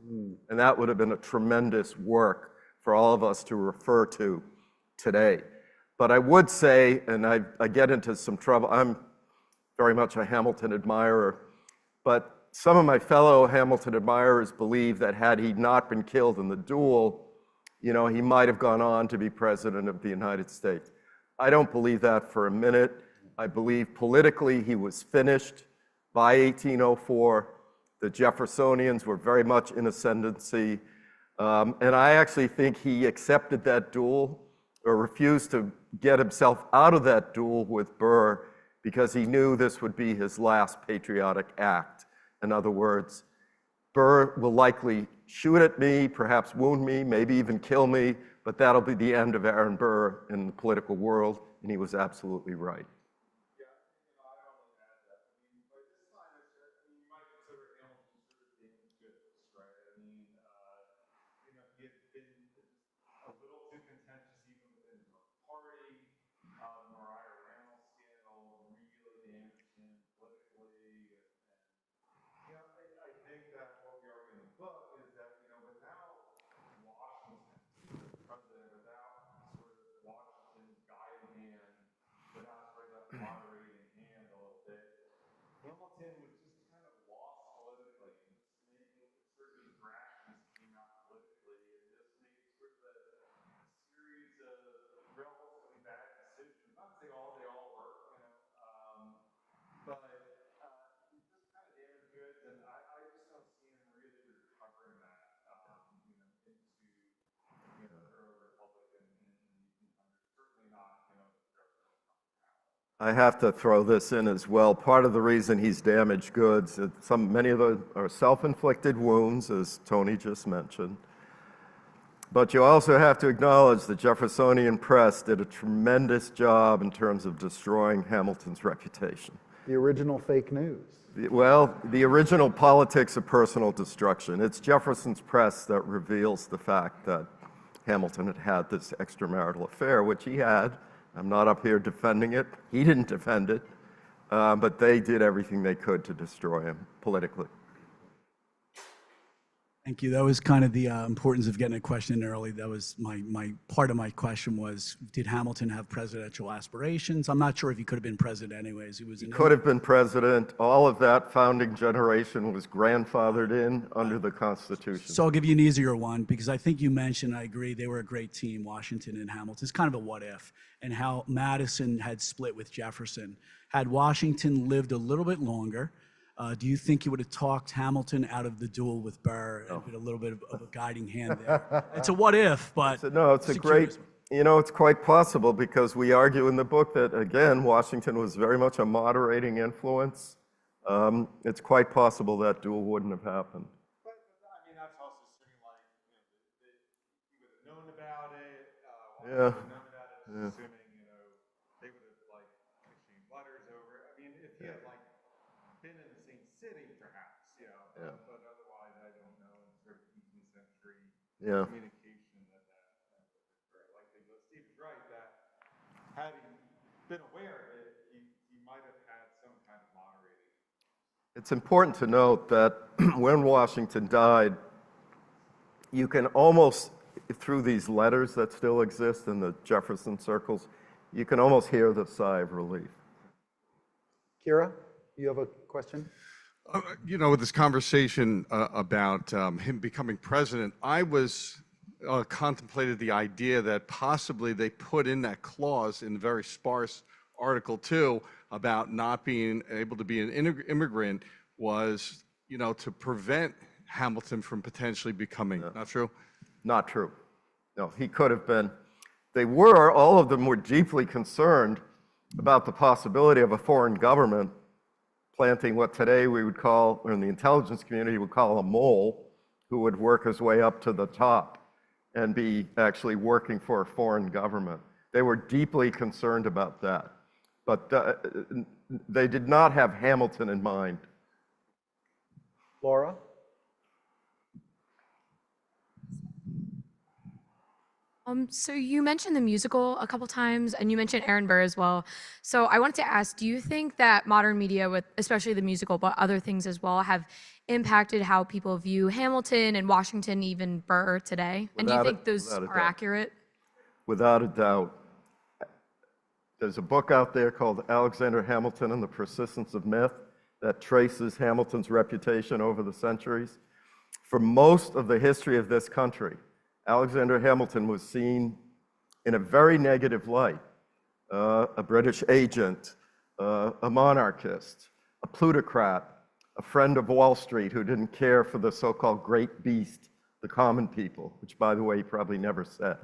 And that would have been a tremendous work for all of us to refer to today. But I would say, and I get into some trouble, I'm very much a Hamilton admirer, but some of my fellow Hamilton admirers believe that had he not been killed in the duel, he might have gone on to be president of the United States. I don't believe that for a minute. I believe politically he was finished by 1804. The Jeffersonians were very much in ascendancy. And I actually think he accepted that duel or refused to get himself out of that duel with Burr because he knew this would be his last patriotic act. In other words, Burr will likely shoot at me, perhaps wound me, maybe even kill me, but that'll be the end of Aaron Burr in the political world, and he was absolutely right. I have to throw this in as well. Part of the reason he's damaged goods, many of those are self-inflicted wounds, as Tony just mentioned. But you also have to acknowledge the Jeffersonian press did a tremendous job in terms of destroying Hamilton's reputation. The original fake news. Well, the original politics of personal destruction. It's Jefferson's press that reveals the fact that Hamilton had had this extramarital affair, which he had. I'm not up here defending it. He didn't defend it, but they did everything they could to destroy him politically. Thank you. That was kind of the importance of getting a question in early. That was my part of my question was, did Hamilton have presidential aspirations? I'm not sure if he could have been president anyways. He could have been president. All of that founding generation was grandfathered in under the Constitution. So I'll give you an easier one because I think you mentioned, I agree, they were a great team, Washington and Hamilton. It's kind of a what if, and how Madison had split with Jefferson. Had Washington lived a little bit longer, do you think he would have talked Hamilton out of the duel with Burr and been a little bit of a guiding hand there? It's a what if, but it's a great, it's quite possible because we argue in the book that, again, Washington was very much a moderating influence. It's quite possible that duel wouldn't have happened. But I mean, that's also assuming like, that he would have known about it, Yeah. assuming, they would have like exchanged letters over. I mean, if he had like been in the same city, perhaps, but otherwise, I don't know. In sort of 18th century communication, that's very likely. But Steve's right that had he been aware of it, he might have had some kind of moderating. It's important to note that when Washington died, you can almost, through these letters that still exist in the Jefferson circles, you can almost hear the sigh of relief. Kira, you have a question? With this conversation about him becoming president, I was contemplated the idea that possibly they put in that clause in very sparse Article 2 about not being able to be an immigrant was, to prevent Hamilton from potentially becoming, not true? Not true. No, he could have been. All of them were deeply concerned about the possibility of a foreign government planting what today we would call, or in the intelligence community, would call a mole, who would work his way up to the top and be actually working for a foreign government. They were deeply concerned about that. But they did not have Hamilton in mind. Laura? So you mentioned the musical a couple times, and you mentioned Aaron Burr as well. So I wanted to ask, do you think that modern media, with especially the musical, but other things as well, have impacted how people view Hamilton and Washington, even Burr today? And do you think those are accurate? Without a doubt. There's a book out there called Alexander Hamilton and the Persistence of Myth that traces Hamilton's reputation over the centuries. For most of the history of this country, Alexander Hamilton was seen in a very negative light. A British agent, a monarchist, a plutocrat, a friend of Wall Street who didn't care for the so-called great beast, the common people, which, by the way, he probably never said.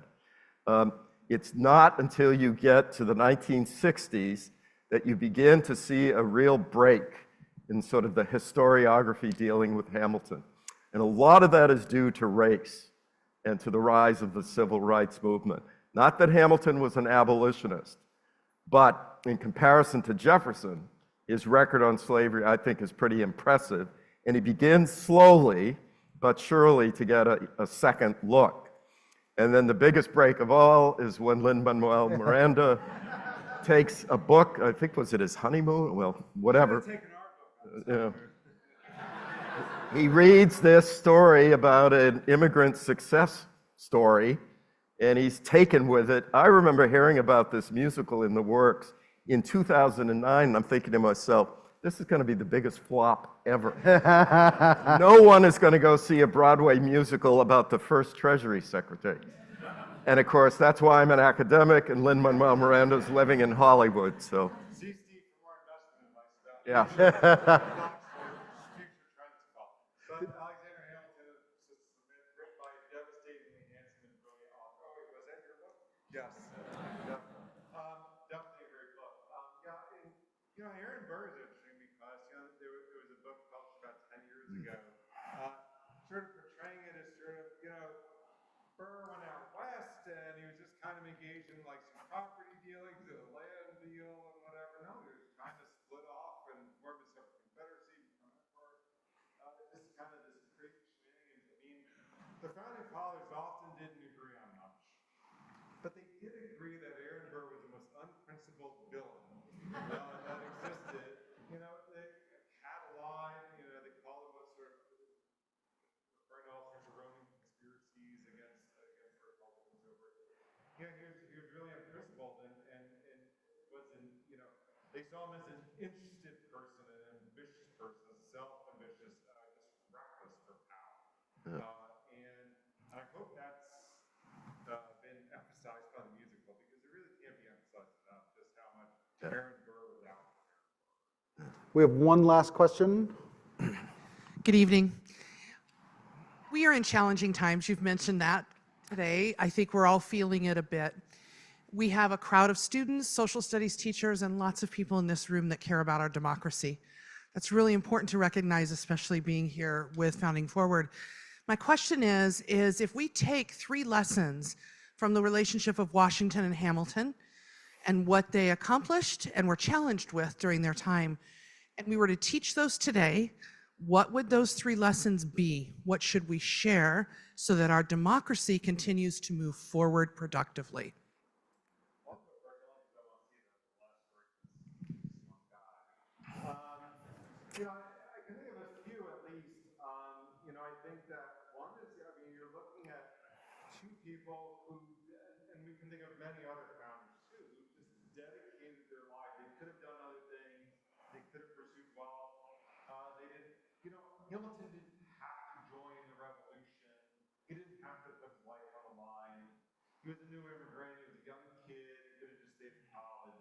It's not until you get to the 1960s that you begin to see a real break in sort of the historiography dealing with Hamilton. And a lot of that is due to race and to the rise of the civil rights movement. Not that Hamilton was an abolitionist, but in comparison to Jefferson, his record on slavery, I think, is pretty impressive. And he begins slowly, but surely, to get a second look. And then the biggest break of all is when Lin-Manuel Miranda takes a book, I think, was it his honeymoon? Well, whatever. Yeah. He reads this story about an immigrant success story, and he's taken with it. I remember hearing about this musical in the works in 2009, and I'm thinking to myself, this is going to be the biggest flop ever. No one is going to go see a Broadway musical about the first Treasury Secretary. And of course, that's why I'm an academic, and Lin-Manuel Miranda's living in Hollywood, so. See Steve for more investment advice about Yeah. future trends call. But Alexander Hamilton is written by a devastatingly handsome and brilliant author. Oh, wait, was that your book? Yes. Definitely a great book. And, Aaron Burr is interesting because, there was a book published about 10 years ago, sort of portraying it as sort of, Burr went out west and he was just kind of engaged in like some property dealings and a land deal and whatever. No, he was trying to split off and form a separate confederacy, become emperor. Just kind of this crazy shenanigans. I mean, the founding fathers often didn't agree on much, but they did agree that Aaron Burr was the most unprincipled villain that existed. They had a line. They called him what sort of referring to all sorts of Roman conspiracies against Republicans over it. He was really unprincipled and was they saw him as an interested person, an ambitious person, self-ambitious, just reckless for power. And I hope that's been emphasized by the musical because it really can't be emphasized enough just how much Aaron Burr was out there. We have one last question. Good evening. We are in challenging times. You've mentioned that today. I think we're all feeling it a bit. We have a crowd of students, social studies teachers, and lots of people in this room that care about our democracy. That's really important to recognize, especially being here with Founding Forward. My question is if we take 3 lessons from the relationship of Washington and Hamilton and what they accomplished and were challenged with during their time, and we were to teach those today, what would those 3 lessons be? What should we share so that our democracy continues to move forward productively? I can think of a few at least. I think that one is, you're looking at 2 people who, and we can think of many other founders too, who just dedicated their lives. They could have done other things. They could have pursued wealth. They didn't, Hamilton didn't have to join the revolution. He didn't have to put his life on the line. He was a new immigrant. He was a young kid. He could have just stayed in college.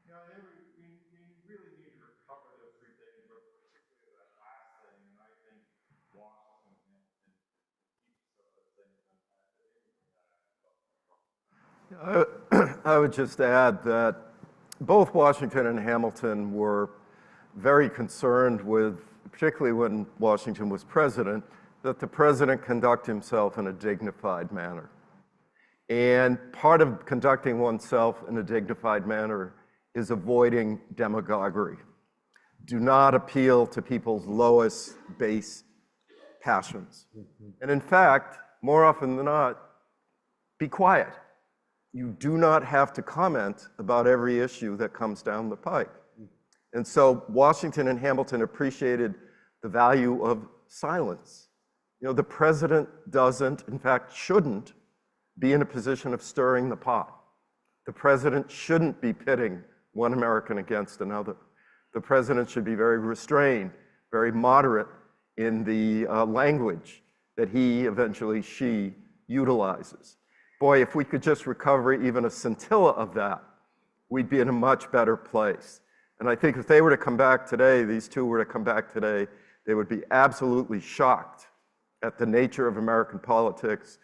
You know, I think we really need to recover those three things, but particularly that last thing, and I think Washington and keep some of those things unpacked. I would just add that both Washington and Hamilton were very concerned with, particularly when Washington was president, that the president conduct himself in a dignified manner. And part of conducting oneself in a dignified manner is avoiding demagoguery. Do not appeal to people's lowest base passions. And in fact, more often than not, be quiet. You do not have to comment about every issue that comes down the pike. And so Washington and Hamilton appreciated the value of silence. You know, the president doesn't, in fact, shouldn't be in a position of stirring the pot. The president shouldn't be pitting one American against another. The president should be very restrained, very moderate in the language that he, eventually she, utilizes. Boy, if we could just recover even a scintilla of that, we'd be in a much better place. And I think if they were to come back today, these two were to come back today, they would be absolutely shocked at the nature of American politics.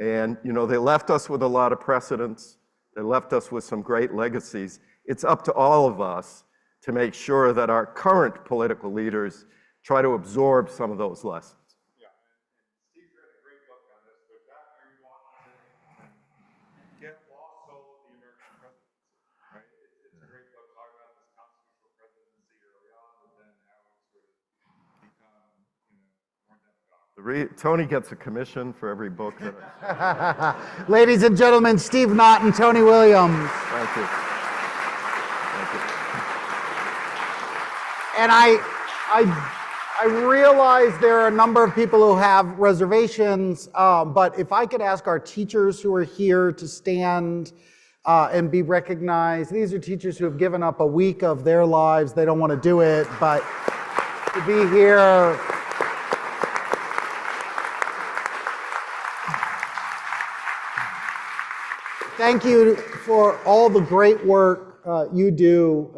And, you know, they left us with a lot of precedents. They left us with some great legacies. It's up to all of us to make sure that our current political leaders try to absorb some of those lessons. Yeah, and Steve's read a great book on this, but that very Washington get lost soul of the American presidency, right? It's a great book talking about this constitutional presidency early on, but then how it's sort of become, you know, more demagogic. Tony gets a commission for every book that I... Ladies and gentlemen, Steve Knott and Tony Williams. Thank you. Thank you. And I realize there are a number of people who have reservations, but if I could ask our teachers who are here to stand and be recognized. These are teachers who have given up a week of their lives. They don't want to do it, but to be here. Thank you for all the great work you do.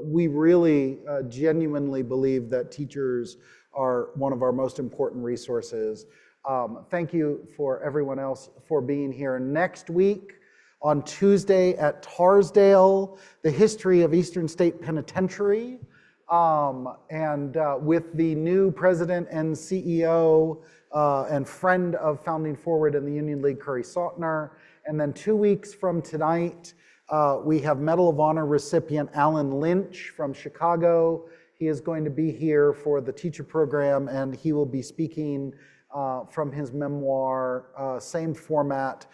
We really genuinely believe that teachers are one of our most important resources. Thank you for everyone else for being here. Next week, on Tuesday at Tarsdale, the history of Eastern State Penitentiary, and with the new president and CEO and friend of Founding Forward and the Union League, Curry Sautner. And then 2 weeks from tonight, we have Medal of Honor recipient Alan Lynch from Chicago. He is going to be here for the teacher program, and he will be speaking from his memoir, same format,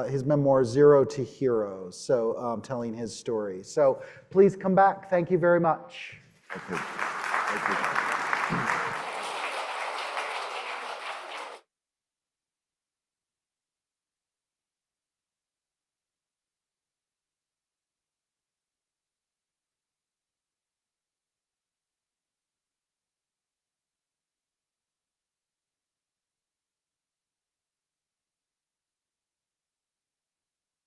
his memoir, Zero to Heroes, so telling his story. So please come back. Thank you very much. Thank you. Thank you.